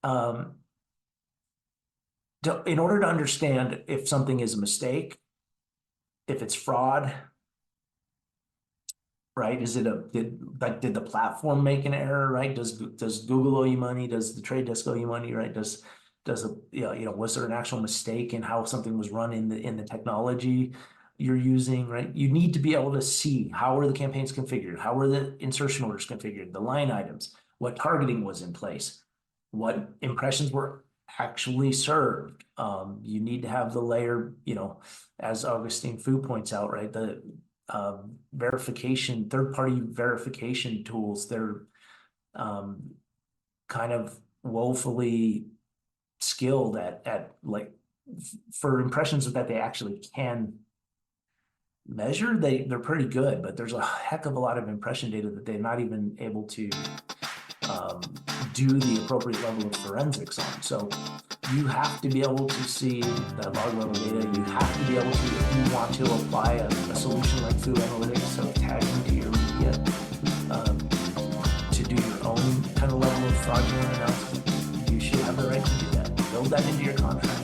um, in order to understand if something is a mistake, if it's fraud, right? Did the platform make an error, right? Does Google owe you money? Does the Trade Desk owe you money, right? Was there an actual mistake in how something was run in the technology you're using, right? You need to be able to see how are the campaigns configured, how are the insertion orders configured, the line items, what targeting was in place, what impressions were actually served. You need to have the layer, as Augustine Fu points out, right? The verification, third-party verification tools, they're kind of woefully skilled at like for impressions that they actually can measure, they're pretty good, but there's a heck of a lot of impression data that they're not even able to do the appropriate level of forensics on. So you have to be able to see that log level data. You have to be able to, if you want to apply a solution like Food Analytics, so tagging to your media, to do your own kind of level of fraudulent analysis, you should have the right to do that. Build that into your contracts.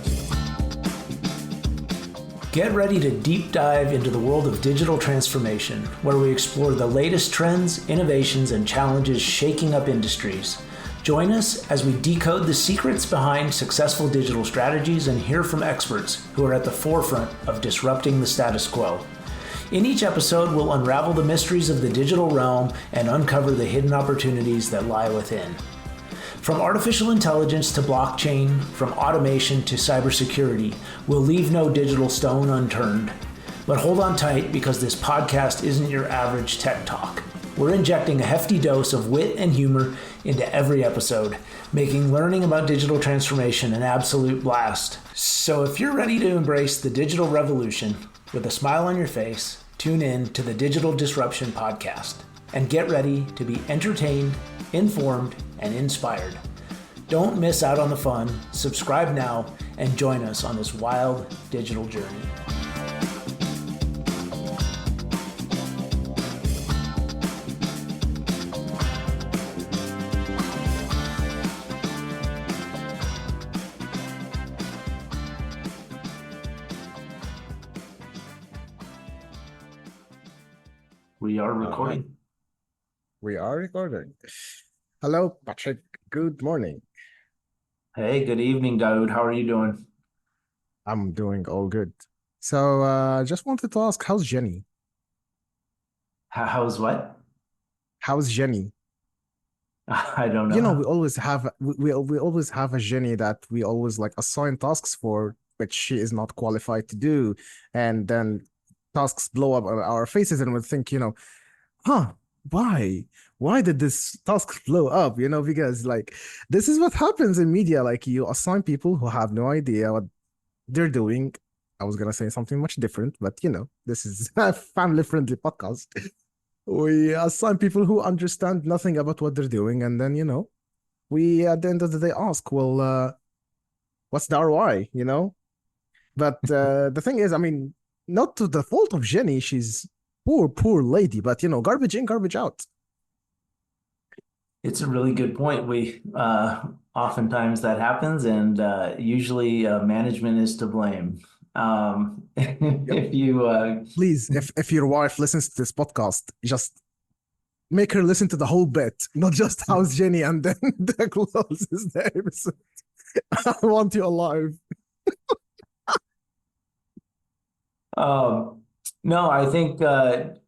Get ready to deep dive into the world of digital transformation, where we explore the latest trends, innovations, and challenges shaking up industries. Join us as we decode the secrets behind successful digital strategies and hear from experts who are at the forefront of disrupting the status quo. In each episode, we'll unravel the mysteries of the digital realm and uncover the hidden opportunities that lie within. From artificial intelligence to blockchain, from automation to cybersecurity, we'll leave no digital stone unturned. But hold on tight, because this podcast isn't your average tech talk. We're injecting a hefty dose of wit and humor into every episode, making learning about digital transformation an absolute blast. So if you're ready to embrace the digital revolution with a smile on your face, tune in to the Digital Disruption Podcast and get ready to be entertained, informed, and inspired. Don't miss out on the fun. Subscribe now and join us on this wild digital journey. We are recording. We are recording. Hello, Patrick. Good morning. Hey, good evening, Daoud. How are you doing? I'm doing all good. So, just wanted to ask, how's Jenny? How's what? How's Jenny? I don't You know, know. we always have we always have a Jenny that we always like assign tasks for, which she is not qualified to do, and then tasks blow up on our faces, and we think, huh, why? Why did this task blow up? Because like this is what happens in media. Like you assign people who have no idea what they're doing. I was gonna say something much different, but this is a family-friendly podcast. We assign people who understand nothing about what they're doing, and then we at the end of the day ask, well, what's the ROI? But the thing is, I mean, not to the fault of Jenny. She's poor lady, but garbage in, garbage out. It's a really good point. We oftentimes that happens, and usually management is to blame. If you Please, if your wife listens to this podcast, just make her listen to the whole bit, not just how's Jenny and then the closes the episode. I want you alive. No, I think but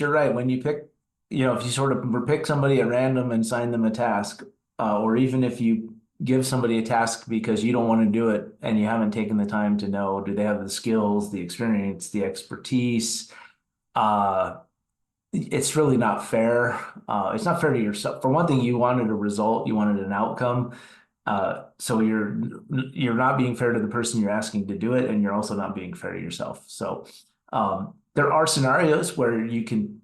you're right. When you pick, if you sort of pick somebody at random and assign them a task, or even if you give somebody a task because you don't want to do it and you haven't taken the time to know, do they have the skills, the experience, the expertise? It's really not fair. It's not fair to yourself. For one thing, you wanted a result, you wanted an outcome. So you're not being fair to the person you're asking to do it, and you're also not being fair to yourself. So there are scenarios where you can,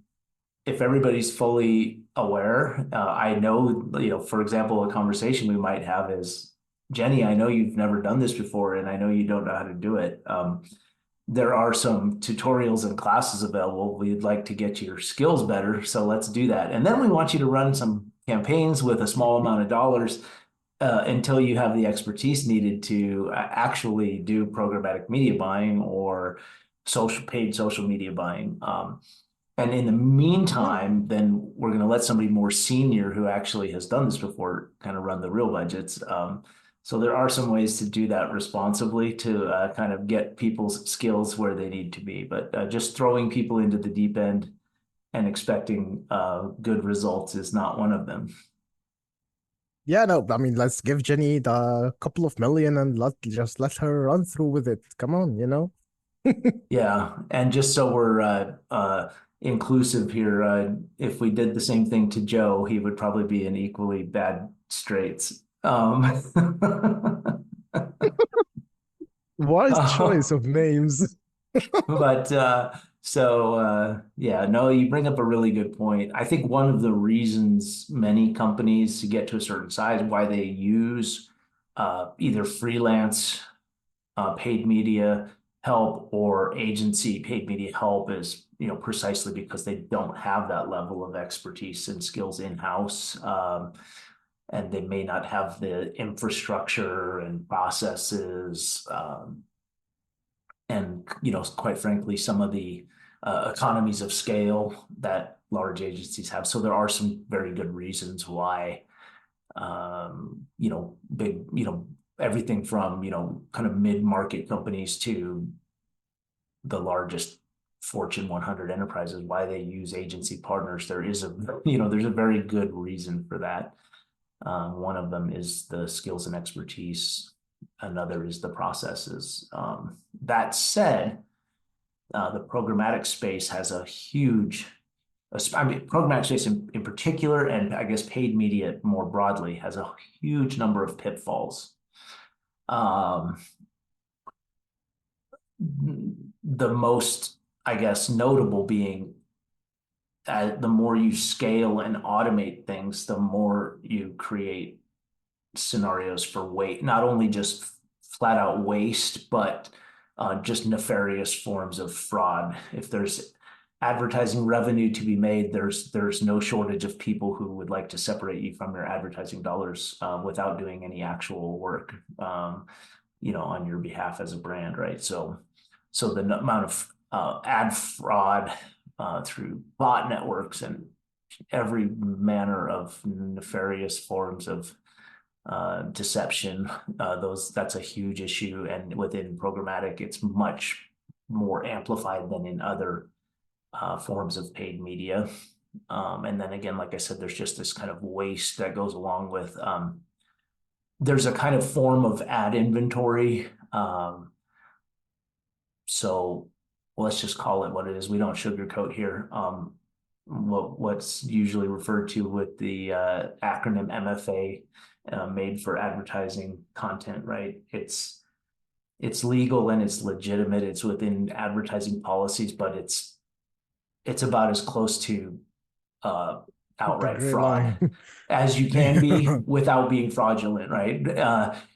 if everybody's fully aware. I know, for example, a conversation we might have is, Jenny, I know you've never done this before, and I know you don't know how to do it. There are some tutorials and classes available. We'd like to get your skills better, so let's do that. And then we want you to run some campaigns with a small amount of dollars until you have the expertise needed to actually do programmatic media buying or paid social media buying. And in the Yeah. meantime, then we're going to let somebody more senior who actually has done this before kind of run the real budgets. So there are some ways to do that responsibly to kind of get people's skills where they need to be. But just throwing people into the deep end and expecting good results is not one of them. Yeah, no, I mean, let's give Jenny the couple of million and just let her run through with it. Come on, you know? Yeah, and just so we're inclusive here, if we did the same thing to Joe, he would probably be in equally bad straits. Wise choice uh, of names. but yeah, no, you bring up a really good point. I think one of the reasons many companies to get to a certain size why they use either freelance paid media help or agency paid media help is, precisely because they don't have that level of expertise and skills in-house. And they may not have the infrastructure and processes, and, quite frankly, some of the economies of scale that large agencies have. So there are some very good reasons why, big, everything from, kind of mid-market companies to the largest Fortune 100 enterprises, why they use agency partners. There's a very good reason for that. One of them is the skills and expertise. Another is the processes. That said, the programmatic space has a huge, programmatic space in particular, and I guess paid media more broadly, has a huge number of pitfalls. Um, the most, I guess, notable being the more you scale and automate things, the more you create scenarios for waste, not only just flat out waste, but just nefarious forms of fraud. If there's advertising revenue to be made, there's no shortage of people who would like to separate you from your advertising dollars without doing any actual work, on your behalf as a brand, right? So the amount of ad fraud through bot networks and every manner of nefarious forms of deception, that's a huge issue. And within programmatic, it's much more amplified than in other forms of paid media. And then again, like I said, there's just this kind of waste that goes along with. There's a kind of form of ad inventory. So let's just call it what it is. We don't sugarcoat here. What's usually referred to with the acronym MFA, made for advertising content, right? It's legal and it's legitimate. It's within advertising policies, but it's about as close to uh, The outright gray fraud line. as you can be without being fraudulent, right?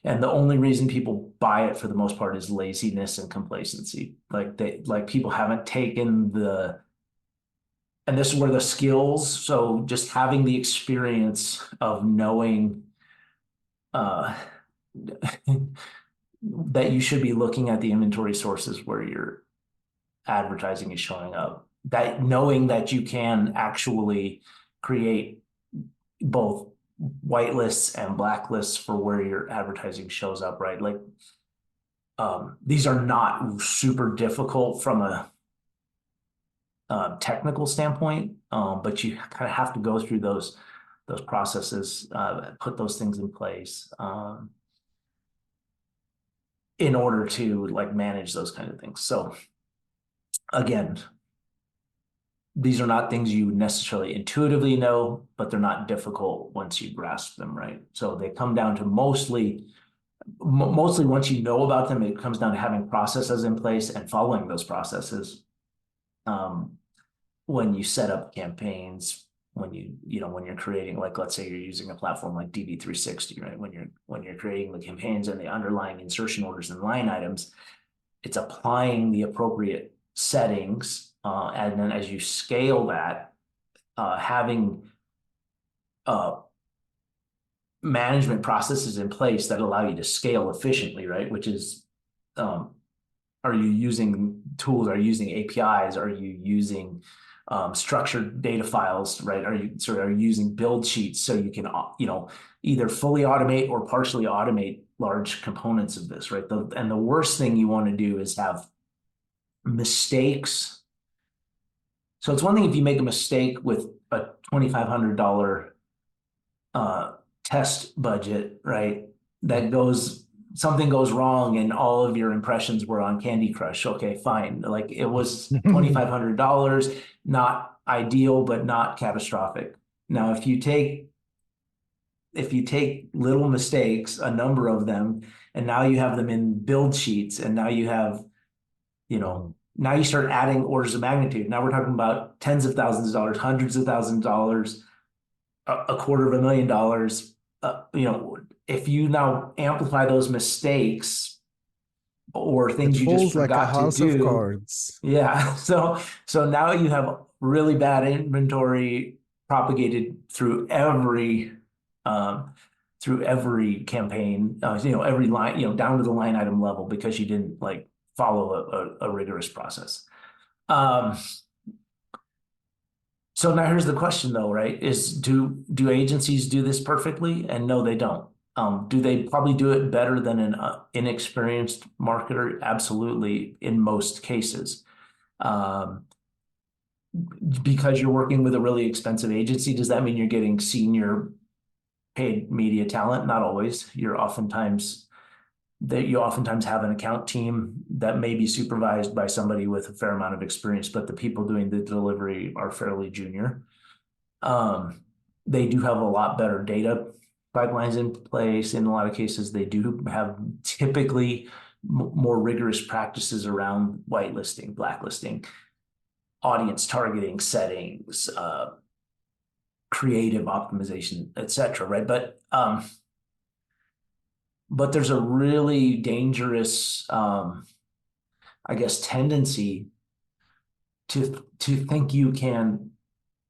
And the only reason people buy it for the most part is laziness and complacency. Like people haven't taken and this is where the skills. So just having the experience of knowing uh, that you should be looking at the inventory sources where your advertising is showing up. That knowing that you can actually create both whitelists and blacklists for where your advertising shows up, right? Like these are not super difficult from a technical standpoint, but you kind of have to go through those processes, put those things in place in order to like manage those kind of things. So again, these are not things you necessarily intuitively know, but they're not difficult once you grasp them, right? So they come down to mostly once you know about them, it comes down to having processes in place and following those processes. Um, when you set up campaigns, when you're creating, like, let's say you're using a platform like DV360, right? When you're creating the campaigns and the underlying insertion orders and line items, it's applying the appropriate settings, and then as you scale that, having management processes in place that allow you to scale efficiently, right? Which is, are you using tools? Are you using APIs? Are you using structured data files, right? Are you using build sheets so you can, either fully automate or partially automate large components of this, right? And the worst thing you want to do is have mistakes. So it's one thing if you make a mistake with a $2,500 test budget, right? Something goes wrong and all of your impressions were on Candy Crush. Okay, fine. Like it was $2,500, not ideal, but not catastrophic. Now, if you take little mistakes, a number of them, and now you have them in build sheets, and now you have, now you start adding orders of magnitude. Now we're talking about tens of thousands of dollars, hundreds of thousands of dollars, $250,000. If you now amplify those mistakes or It things you just falls like a forgot to house of do, cards. yeah. So now you have really bad inventory propagated through every campaign, every line, down to the line item level because you didn't like follow a rigorous process. So now here's the question though, right? Do agencies do this perfectly? And no, they don't. Do they probably do it better than an inexperienced marketer? Absolutely, in most cases. Because you're working with a really expensive agency, does that mean you're getting senior paid media talent? Not always. You oftentimes have an account team that may be supervised by somebody with a fair amount of experience, but the people doing the delivery are fairly junior. They do have a lot better data pipelines in place. In a lot of cases, they do have typically more rigorous practices around whitelisting, blacklisting, audience targeting settings, creative optimization, etc. Right? But there's a really dangerous, I guess, tendency to think you can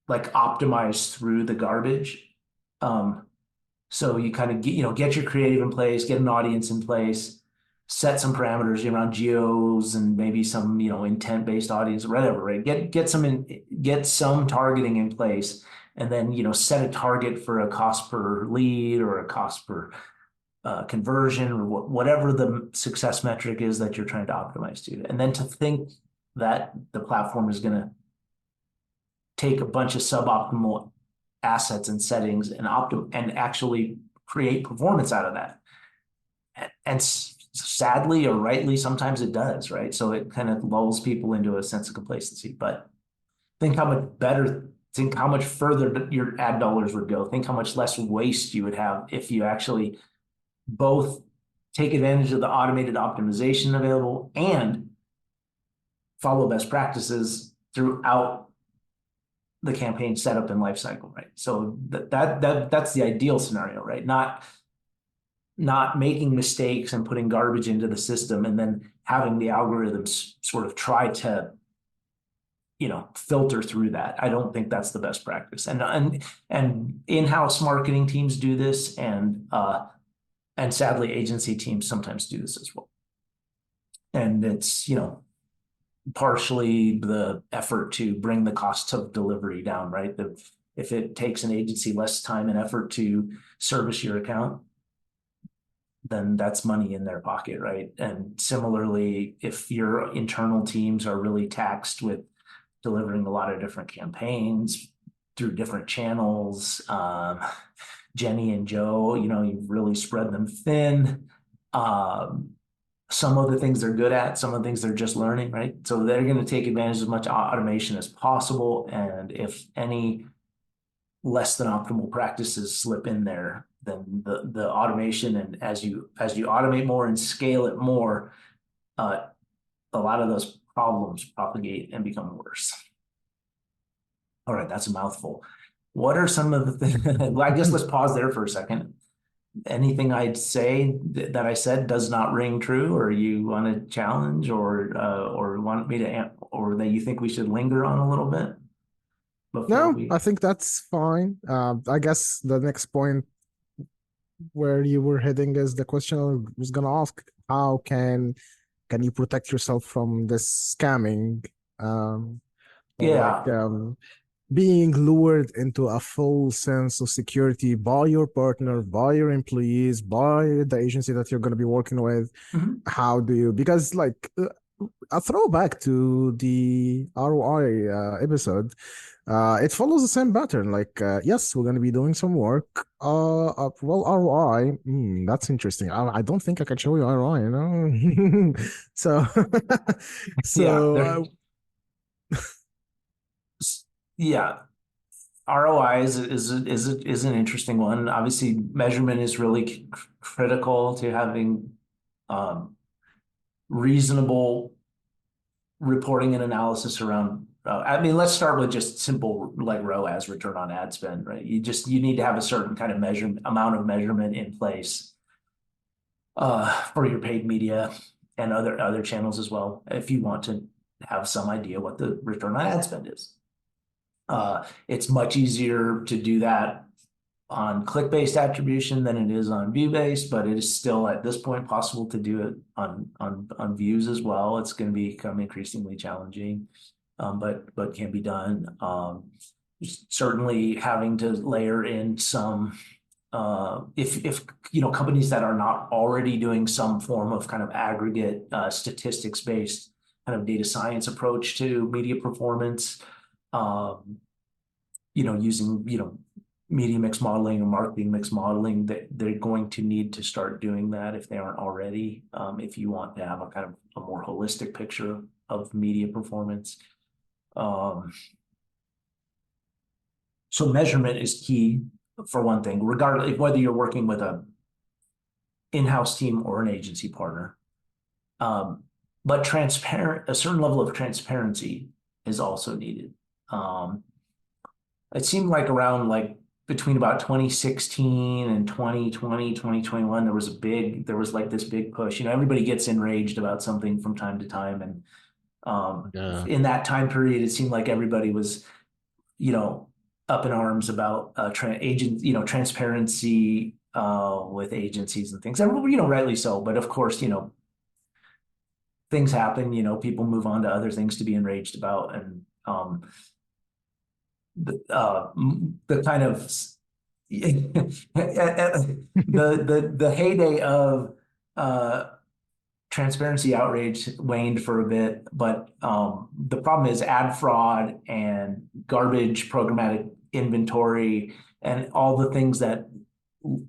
like optimize through the garbage. So you kind of get your creative in place, get an audience in place, set some parameters around geos and maybe some intent-based audience, whatever, right? Get some targeting in place, and then set a target for a cost per lead or a cost per conversion or whatever the success metric is that you're trying to optimize to. And then to think that the platform is going to take a bunch of suboptimal assets and settings and actually create performance out of that. And sadly or rightly, sometimes it does, right? So it kind of lulls people into a sense of complacency. But think how much further your ad dollars would go. Think how much less waste you would have if you actually both take advantage of the automated optimization available and follow best practices throughout the campaign setup and life cycle, right? So that's the ideal scenario, right? Not making mistakes and putting garbage into the system and then having the algorithms sort of try to filter through that. I don't think that's the best practice. And in-house marketing teams do this, and sadly agency teams sometimes do this as well. And it's partially the effort to bring the cost of delivery down, right? If it takes an agency less time and effort to service your account, then that's money in their pocket, right? And similarly, if your internal teams are really taxed with delivering a lot of different campaigns through different channels, Jenny and Joe, you've really spread them thin. Some of the things they're good at, some of the things they're just learning, right? So they're going to take advantage of as much automation as possible. And if any less than optimal practices slip in there, then the automation, and as you automate more and scale it more, a lot of those problems propagate and become worse. All right, that's a mouthful. What are some of the things? Well, I guess let's pause there for a second. Anything I'd say that I said does not ring true, or you want to challenge, or want me to, or that you think we should linger on a little bit? No, I think that's fine. I guess the next point where you were heading is the question I was gonna ask. How can you protect yourself from this scamming, um, or like Yeah. being lured into a false sense of security by your partner, by your employees, by the agency that you're going to be working with? Mhm. How do you, because like a throwback to the ROI episode, it follows the same pattern. Like, yes, we're going to be doing some work. Well, ROI, that's interesting. I don't think I can show you ROI, you know? So, Yeah. so Yeah. ROI is an interesting one. Obviously, measurement is really critical to having um, reasonable reporting and analysis around. I mean, let's start with just simple like ROAS, return on ad spend, right? You need to have a certain kind of amount of measurement in place for your paid media and other channels as well, if you want to have some idea what the return on ad spend is. It's much easier to do that on click-based attribution than it is on view-based, but it is still at this point possible to do it on views as well. It's going to become increasingly challenging, but can be done. Certainly having to layer in some if companies that are not already doing some form of kind of aggregate statistics-based kind of data science approach to media performance, um, using, media mix modeling or marketing mix modeling, that they're going to need to start doing that if they aren't already, if you want to have a kind of a more holistic picture of media performance. Um, so measurement is key for one thing, regardless whether you're working with a in-house team or an agency partner. Um, but a certain level of transparency is also needed. Um, it seemed like around like between about 2016 and 2020, 2021, there was like this big push. Everybody gets enraged about something from time to time. And yeah. in that time period, it seemed like everybody was, you know, up in arms about transparency with agencies and things. And, rightly so. But of course, things happen, people move on to other things to be enraged about. And the kind of the heyday of uh, transparency outrage waned for a bit, but the problem is ad fraud and garbage programmatic inventory and all the things that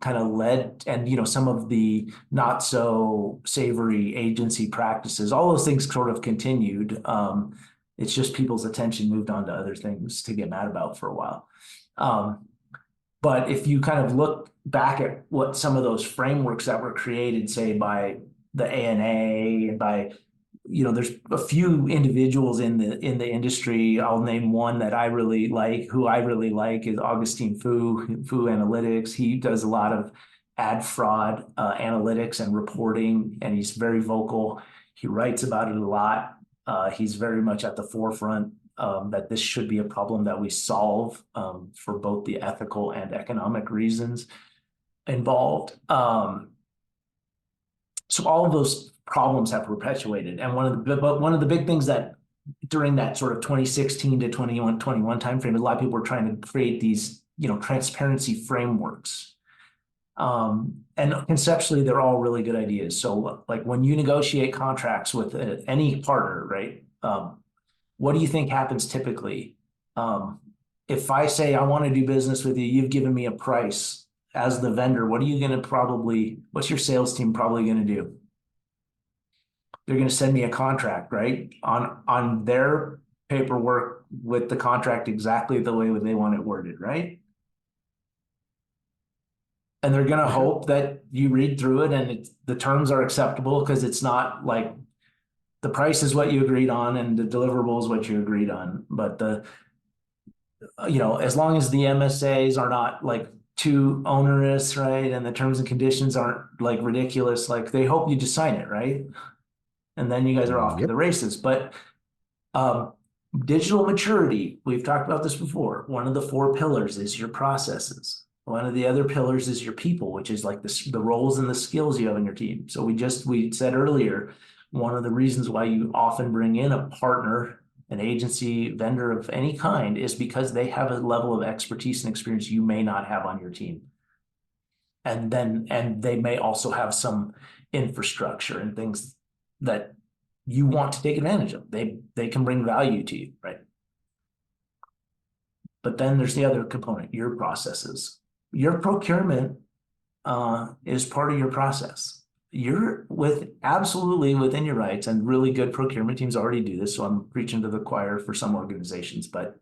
kind of led, and some of the not so savory agency practices, all those things sort of continued. It's just people's attention moved on to other things to get mad about for a while. um, but if you kind of look back at what some of those frameworks that were created, say by the ANA and by, there's a few individuals in the industry. I'll name one that I really like, who I really like is Augustine Fu Analytics. He does a lot of ad fraud analytics and reporting, and he's very vocal. He writes about it a lot. He's very much at the forefront that this should be a problem that we solve for both the ethical and economic reasons involved. So all of those problems have perpetuated. And one of the big things that during that sort of 2016 to 21 timeframe, a lot of people were trying to create these, transparency frameworks. And conceptually, they're all really good ideas. So like when you negotiate contracts with any partner, right? What do you think happens typically? If I say I want to do business with you, you've given me a price as the vendor, what's your sales team probably going to do? They're going to send me a contract, right? On their paperwork with the contract exactly the way they want it worded, right? And they're going to Yeah. hope that you read through it and the terms are acceptable, because it's not like the price is what you agreed on and the deliverable is what you agreed on. But as long as the MSAs are not like too onerous, right? And the terms and conditions aren't like ridiculous, like they hope you just sign it, right? And then you guys are off to Yep. the races. But um, digital maturity, we've talked about this before. One of the four pillars is your processes. One of the other pillars is your people, which is like the roles and the skills you have in your team. So we said earlier, one of the reasons why you often bring in a partner, an agency, vendor of any kind, is because they have a level of expertise and experience you may not have on your team. And they may also have some infrastructure and things that you want to take advantage of. They can bring value to you, right? But then there's the other component, your processes. Your procurement is part of your process. You're absolutely within your rights, and really good procurement teams already do this. So I'm preaching to the choir for some organizations, but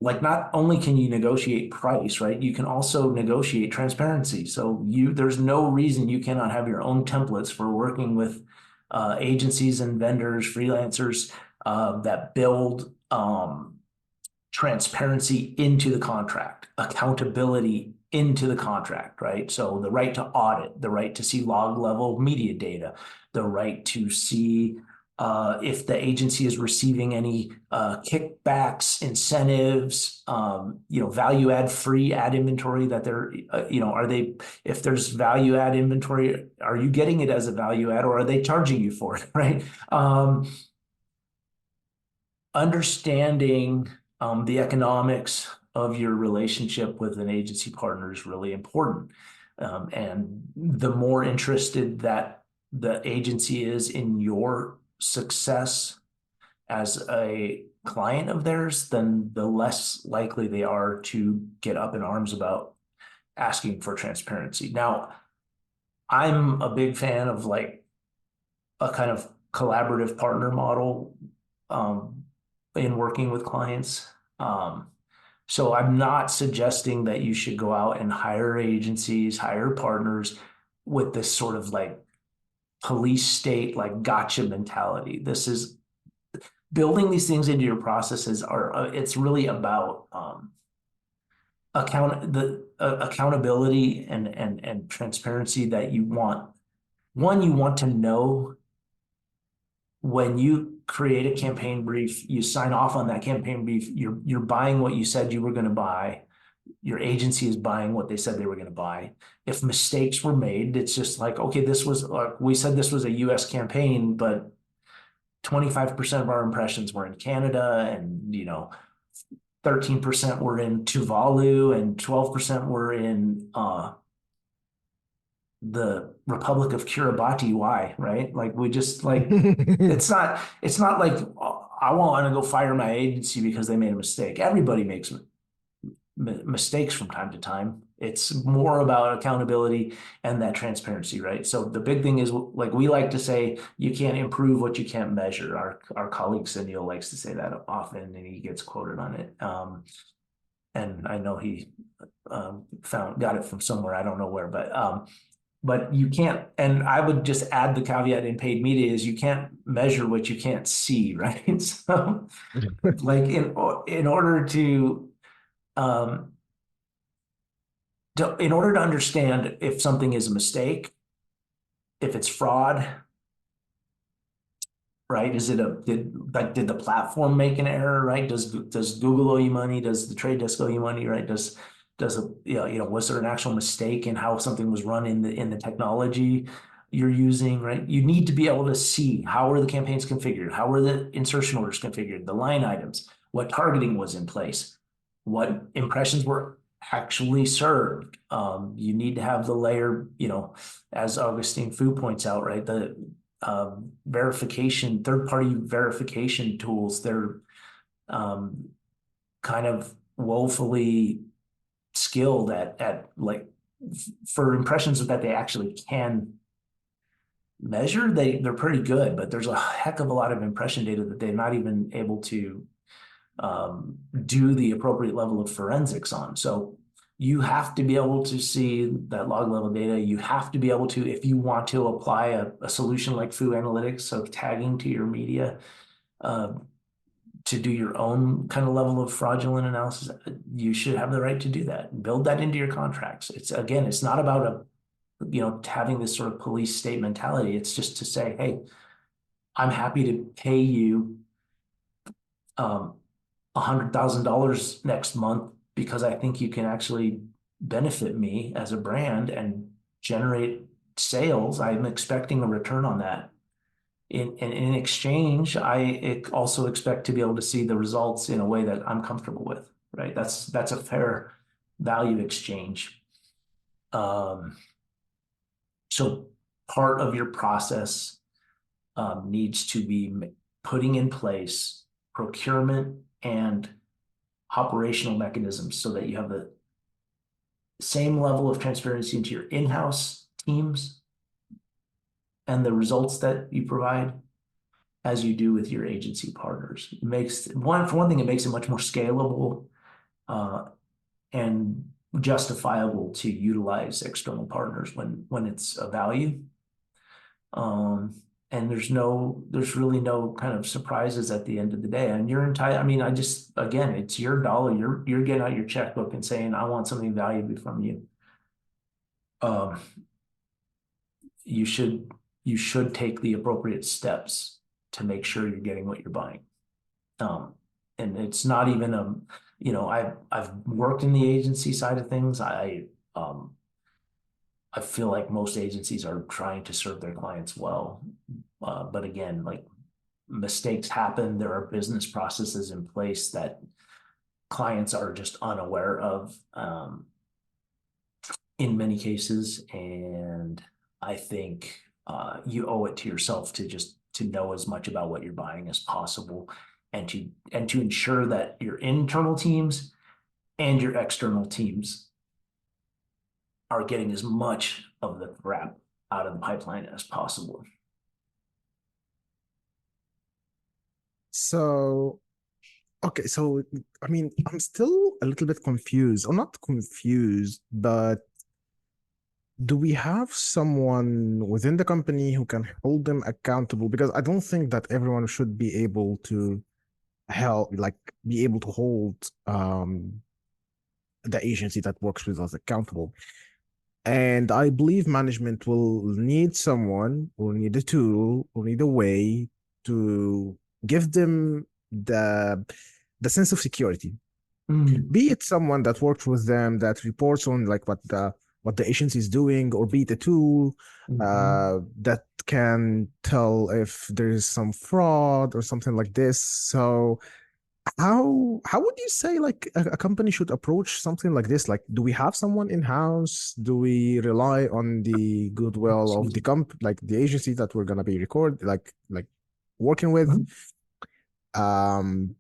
like not only can you negotiate price, right? You can also negotiate transparency. So there's no reason you cannot have your own templates for working with agencies and vendors, freelancers that build transparency into the contract, accountability into the contract, right? So the right to audit, the right to see log level media data, the right to see if the agency is receiving any kickbacks, incentives, value add free ad inventory that they're, if there's value add inventory, are you getting it as a value add or are they charging you for it, right? Understanding the economics of your relationship with an agency partner is really important. And the more interested that the agency is in your success as a client of theirs, then the less likely they are to get up in arms about asking for transparency. Now, I'm a big fan of like a kind of collaborative partner model in working with clients. So I'm not suggesting that you should go out and hire agencies, hire partners with this sort of like police state, like gotcha mentality. This is building these things into your processes it's really about accountability and transparency that you want. One, you want to know when you create a campaign brief, you sign off on that campaign brief, you're buying what you said you were going to buy. Your agency is buying what they said they were going to buy. If mistakes were made, it's just like, okay, we said this was a US campaign, but 25% of our impressions were in Canada, and 13% were in Tuvalu, and 12% were in the Republic of Kiribati. Why, right? Like we just like it's not like I want to go fire my agency because they made a mistake. Everybody makes mistakes from time to time. It's more about accountability and that transparency, right? So the big thing is, like we like to say, you can't improve what you can't measure. Our colleague Sunil likes to say that often, and he gets quoted on it. And I know he got it from somewhere, I don't know where, but you can't, and I would just add the caveat in paid media is you can't measure what you can't see, right? So like in order to understand if something is a mistake, if it's fraud, right? Did the platform make an error, right? Does Google owe you money? Does the Trade Desk owe you money, right? Was there an actual mistake in how something was run in the technology you're using, right? You need to be able to see how are the campaigns configured, how are the insertion orders configured, the line items, what targeting was in place, what impressions were actually served. You need to have the layer, as Augustine Fu points out, right? The verification, third-party verification tools, they're kind of woefully skilled at like for impressions that they actually can measure, they're pretty good, but there's a heck of a lot of impression data that they're not even able to do the appropriate level of forensics on. So you have to be able to see that log level data. You have to be able to, if you want to apply a solution like Fu Analytics, so tagging to your media, to do your own kind of level of fraudulent analysis, you should have the right to do that. Build that into your contracts. It's not about having this sort of police state mentality. It's just to say, hey, I'm happy to pay you $100,000 next month because I think you can actually benefit me as a brand and generate sales. I'm expecting a return on that. In exchange, I also expect to be able to see the results in a way that I'm comfortable with, right? That's a fair value exchange. Um, so part of your process needs to be putting in place procurement and operational mechanisms so that you have the same level of transparency into your in-house teams and the results that you provide as you do with your agency partners. It makes for one thing, it makes it much more scalable uh, and justifiable to utilize external partners when it's a value. And there's really no kind of surprises at the end of the day. And you're entitled. I mean, again, it's your dollar. You're getting out your checkbook and saying, I want something valuable from you. Um, you should you should take the appropriate steps to make sure you're getting what you're buying. Um, and it's not even I've worked in the agency side of things. I feel like most agencies are trying to serve their clients well. But again, like mistakes happen. There are business processes in place that clients are just unaware of in many cases. And I think you owe it to yourself to know as much about what you're buying as possible and to ensure that your internal teams and your external teams are getting as much of the crap out of the pipeline as possible. So, okay, so I mean, I'm still a little bit confused, or not confused, but do we have someone within the company who can hold them accountable? Because I don't think that everyone should be able to help, like, be able to hold the agency that works with us accountable. And I believe management will need someone, will need a tool, will need a way to give them the sense of security. Mm. Be it someone that works with them that reports on like what the agency is doing, or be it a tool Mhm. that can tell if there is some fraud or something like this. So how would you say like a company should approach something like this? Like, do we have someone in-house? Do we rely on the goodwill of Excuse the me. like the agency that we're gonna be like working with? Mhm. Um,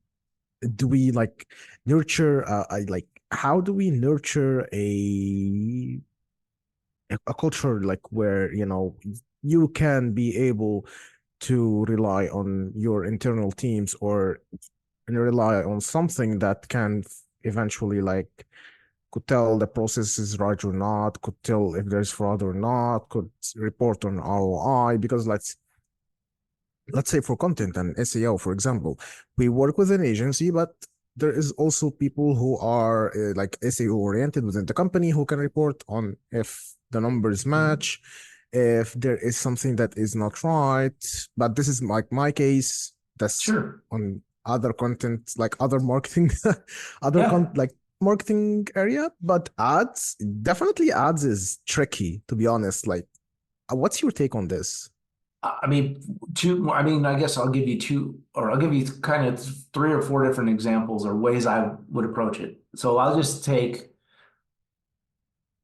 do we like nurture like how do we nurture a culture like where you can be able to rely on your internal teams, or rely on something that can eventually like could tell the process is right or not, could tell if there's fraud or not, could report on ROI? Because let's say for content and SEO, for example, we work with an agency, but there is also people who are like SEO oriented within the company who can report on if the numbers Mhm. match, if there is something that is not right. But this is like my case. That's Sure. on other content, like other marketing, Yeah. like marketing area. But ads, definitely ads is tricky, to be honest. Like, what's your take on this? I mean, I mean, I guess I'll give you two, or I'll give you kind of three or four different examples or ways I would approach it. So I'll just take,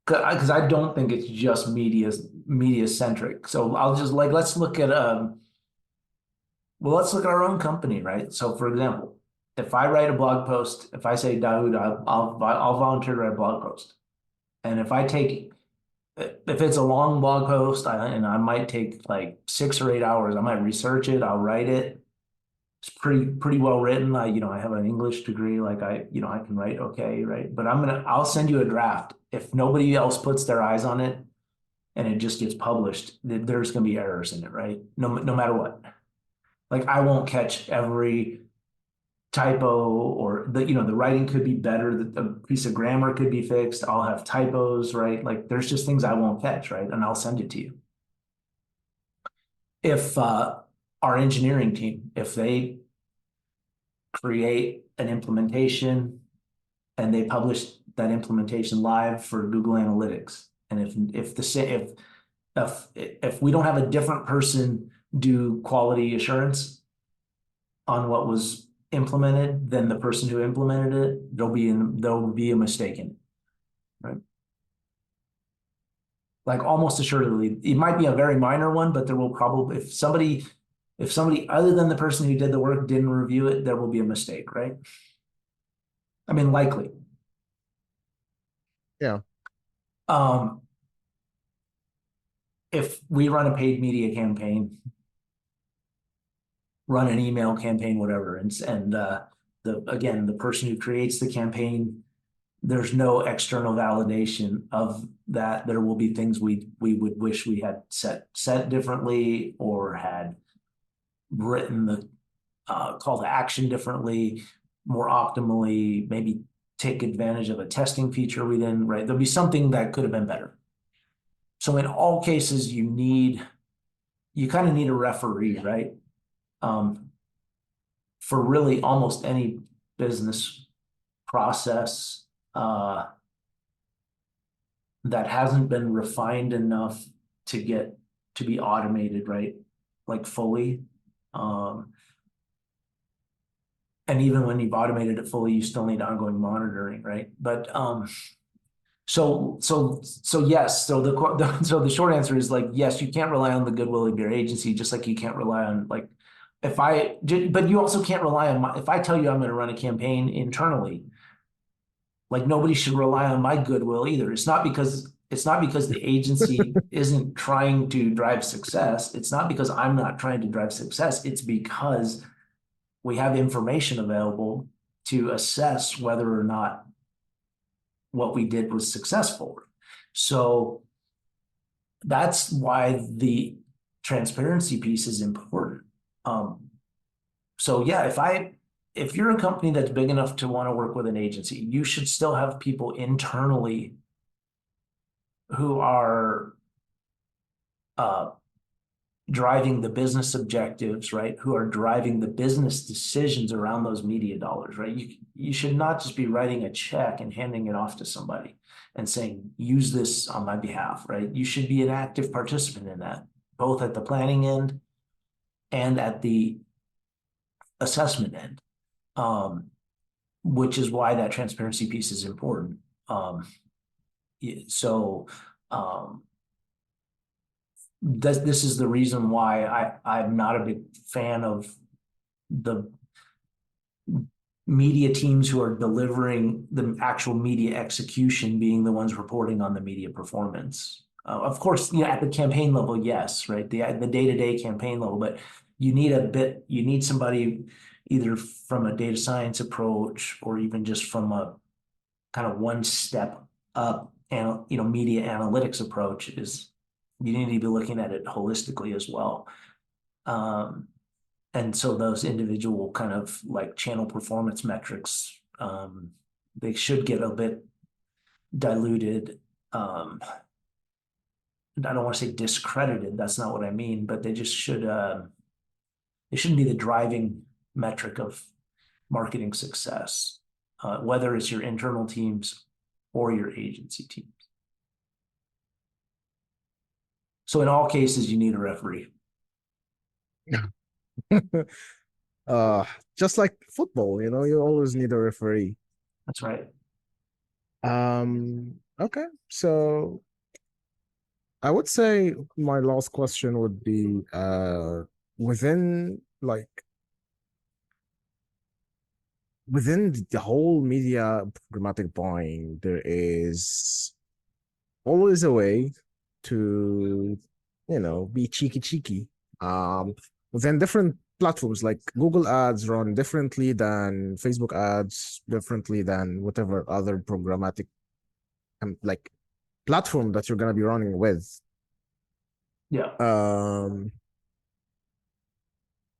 because I don't think it's just media centric. So I'll just like, let's look at our own company, right? So for example, if I write a blog post, if I say, Dawood, I'll volunteer to write a blog post. And if it's a long blog post and I might take like 6 or 8 hours, I might research it, I'll write it. It's pretty well written. I have an English degree, like I can write okay, right? But I'll send you a draft. If nobody else puts their eyes on it and it just gets published, there's gonna be errors in it, right? No matter what. Like I won't catch every typo, or the writing could be better, the piece of grammar could be fixed, I'll have typos, right? Like there's just things I won't catch, right? And I'll send it to you. If our engineering team, if they create an implementation and they publish that implementation live for Google Analytics. And if we don't have a different person do quality assurance on what was implemented than the person who implemented it, there'll be a mistake in it, right? Like almost assuredly, it might be a very minor one, but there will probably, if somebody other than the person who did the work didn't review it, there will be a mistake, right? I mean, likely. Yeah. If we run a paid media campaign, run an email campaign, whatever, and the person who creates the campaign, there's no external validation of that. There will be things we would wish we had set differently, or had written the call to action differently, more optimally, maybe take advantage of a testing feature we didn't, right? There'll be something that could have been better. So in all cases, you kind of need a referee, right? For really almost any business process that hasn't been refined enough to be automated, right? Like fully. And even when you've automated it fully, you still need ongoing monitoring, right? But so yes. So the short answer is like, yes, you can't rely on the goodwill of your agency, just like you can't rely on like but you also can't rely on if I tell you I'm going to run a campaign internally, like nobody should rely on my goodwill either. It's not because the agency isn't trying to drive success. It's not because I'm not trying to drive success. It's because we have information available to assess whether or not what we did was successful. So that's why the transparency piece is important. So yeah, if you're a company that's big enough to want to work with an agency, you should still have people internally who are driving the business objectives, right? Who are driving the business decisions around those media dollars, right? You should not just be writing a check and handing it off to somebody and saying, use this on my behalf, right? You should be an active participant in that, both at the planning end and at the assessment end, which is why that transparency piece is important. So this is the reason why I'm not a big fan of the media teams who are delivering the actual media execution being the ones reporting on the media performance. Of course, at the campaign level, yes, right? The day-to-day campaign level, but you need somebody either from a data science approach or even just from a kind of one step up and media analytics approach is you need to be looking at it holistically as well. And so those individual kind of like channel performance metrics, they should get a bit diluted. I don't want to say discredited. That's not what I mean, but they just should. They shouldn't be the driving metric of marketing success, whether it's your internal teams or your agency teams. So in all cases, you need a referee. Just like football, you always need a referee. That's right. Okay, so I would say my last question would be within the whole media programmatic buying, there is always a way to, be cheeky. Within different platforms, like Google ads run differently than Facebook ads, differently than whatever other programmatic like platform that you're gonna be running with. Yeah.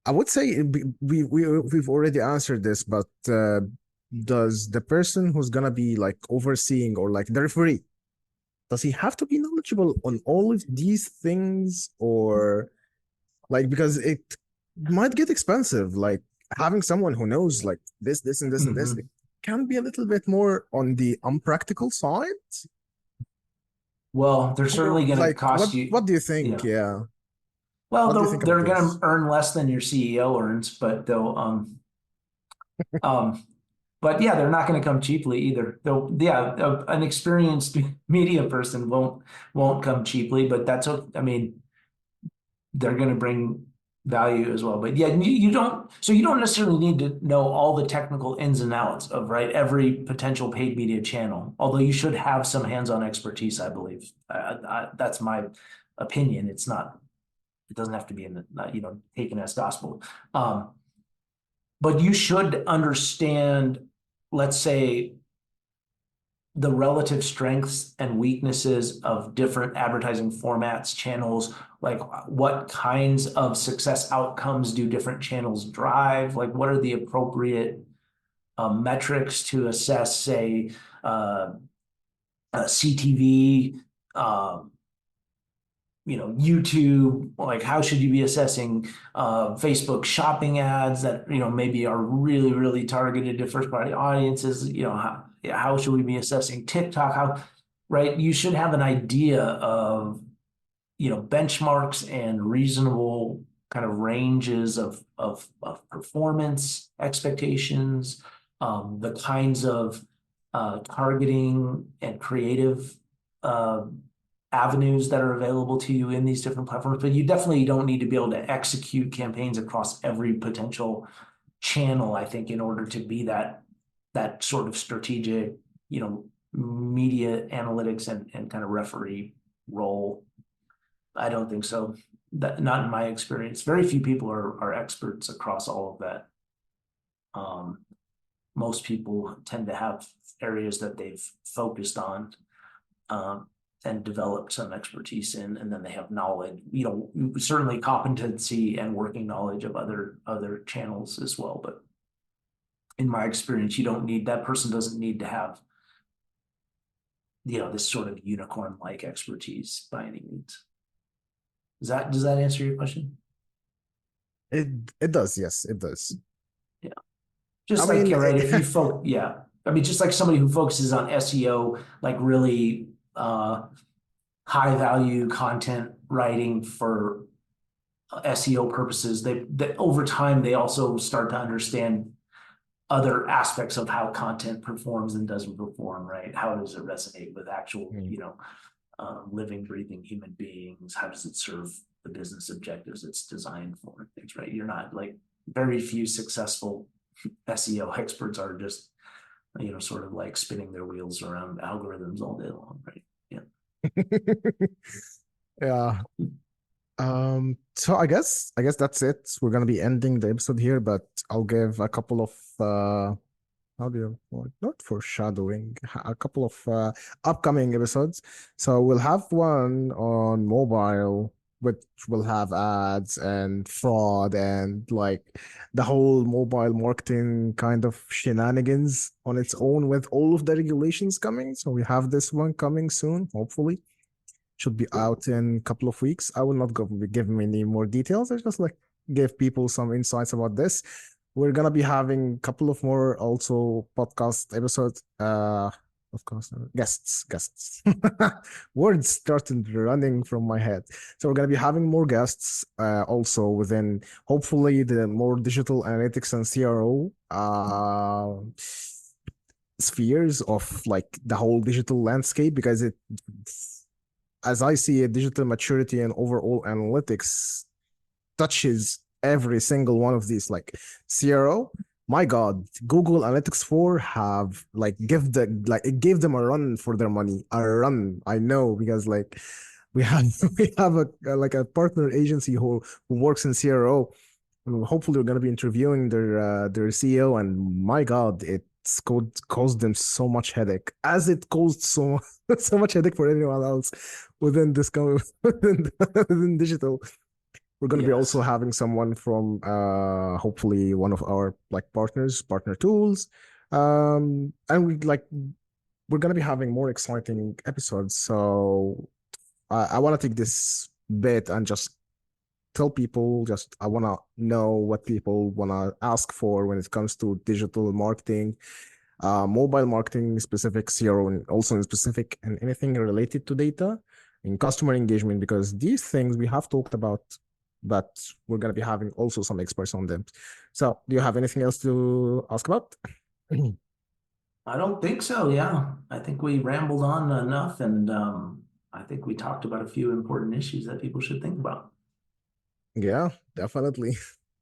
I would say we've already answered this, but does the person who's gonna be like overseeing or like the referee, does he have to be knowledgeable on all of these things, or like, because it might get expensive, like having someone who knows like this, and this, and this. can be a little bit more on the unpractical side. Well, they're Or certainly going to like cost you. what do you think? Yeah. Yeah. Well, What do you think about they're going to this? earn less than your CEO earns, but they'll um, but yeah, they're not going to come cheaply either. They'll yeah, an experienced media person won't come cheaply, but that's what I mean. They're going to bring value as well. But yeah, you don't, so you don't necessarily need to know all the technical ins and outs of right every potential paid media channel, although you should have some hands-on expertise, I believe. That's my opinion. It's not, it doesn't have to be in the, taken as gospel. Um, but you should understand, let's say, the relative strengths and weaknesses of different advertising formats, channels, like what kinds of success outcomes do different channels drive? Like, what are the appropriate metrics to assess, say, uh, CTV, um, YouTube, like how should you be assessing Facebook shopping ads that, maybe are really, really targeted to first party audiences, how should we be assessing TikTok? Right? You should have an idea of, benchmarks and reasonable kind of ranges of performance expectations, the kinds of targeting and creative uh, avenues that are available to you in these different platforms, but you definitely don't need to be able to execute campaigns across every potential channel, I think, in order to be that sort of strategic, media analytics and kind of referee role. I don't think so. That not in my experience. Very few people are experts across all of that. Most people tend to have areas that they've focused on. And developed some expertise in, and then they have knowledge, certainly competency and working knowledge of other channels as well. But in my experience, that person doesn't need to have, this sort of unicorn-like expertise by any means. Does that answer your question? It it does, yes, it does. Yeah. I Just like, mean, you're right, if you yeah. I mean, just like somebody who focuses on SEO, like really high value content writing for SEO purposes, they over time they also start to understand other aspects of how content performs and doesn't perform, right? How does it resonate with actual, living, breathing human beings? How does it serve the business objectives it's designed for? And things, right? You're not like very few successful SEO experts are just, sort of like spinning their wheels around algorithms all day long, right? Yeah. yeah. So I guess that's it. We're gonna be ending the episode here, but I'll give a couple of how do you not foreshadowing, a couple of upcoming episodes. So we'll have one on mobile, which will have ads and fraud and like the whole mobile marketing kind of shenanigans on its own with all of the regulations coming. So we have this one coming soon, hopefully should be out in a couple of weeks. I will not go give any more details. I just like give people some insights about this. We're gonna be having a couple of more also podcast episodes. Of course, guests. Words started running from my head. So we're gonna be having more guests also within hopefully the more digital analytics and CRO spheres of like the whole digital landscape because it as I see it, digital maturity and overall analytics touches every single one of these. Like CRO, my God, Google Analytics 4 have like it gave them a run for their money. A run. I know because like we have we have like a partner agency who works in CRO. Hopefully we're gonna be interviewing their CEO and my God, it's caused them so much headache as it caused so much headache for everyone else within this within digital. We're going to be also Yes. having someone from hopefully one of our like partner tools. And we're going to be having more exciting episodes. So I want to take this bit and just tell people just I want to know what people want to ask for when it comes to digital marketing. mobile marketing specific, CRO, and also in specific, and anything related to data in customer engagement, because these things we have talked about, but we're going to be having also some experts on them. So do you have anything else to ask about? I don't think so. Yeah, I think we rambled on enough, and I think we talked about a few important issues that people should think about. Yeah, definitely.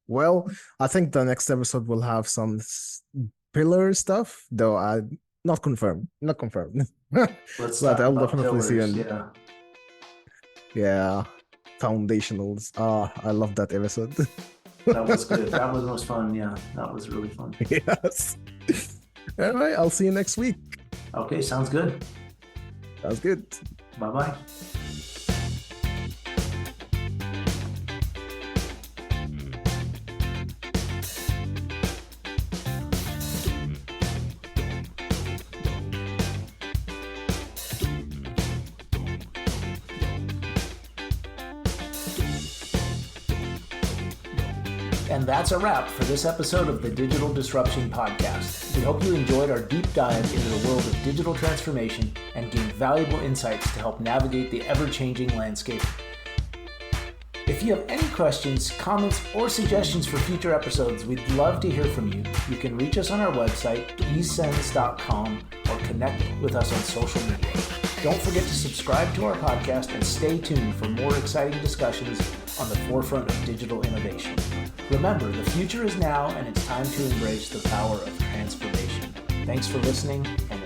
Well, I think the next episode will have some pillar stuff, though I not confirmed. Let's But talk I'll about definitely see. pillars. And Yeah. yeah, foundationals. I love that episode. That was good. That was most fun. Yeah, that was really fun. Yes. All right, I'll see you next week. Okay, sounds good. Sounds good. Bye-bye. And that's a wrap for this episode of the Digital Disruption Podcast. We hope you enjoyed our deep dive into the world of digital transformation and gained valuable insights to help navigate the ever-changing landscape. If you have any questions, comments, or suggestions for future episodes, we'd love to hear from you. You can reach us on our website, e-CENS.com, or connect with us on social media. Don't forget to subscribe to our podcast and stay tuned for more exciting discussions on the forefront of digital innovation. Remember, the future is now, and it's time to embrace the power of transformation. Thanks for listening, and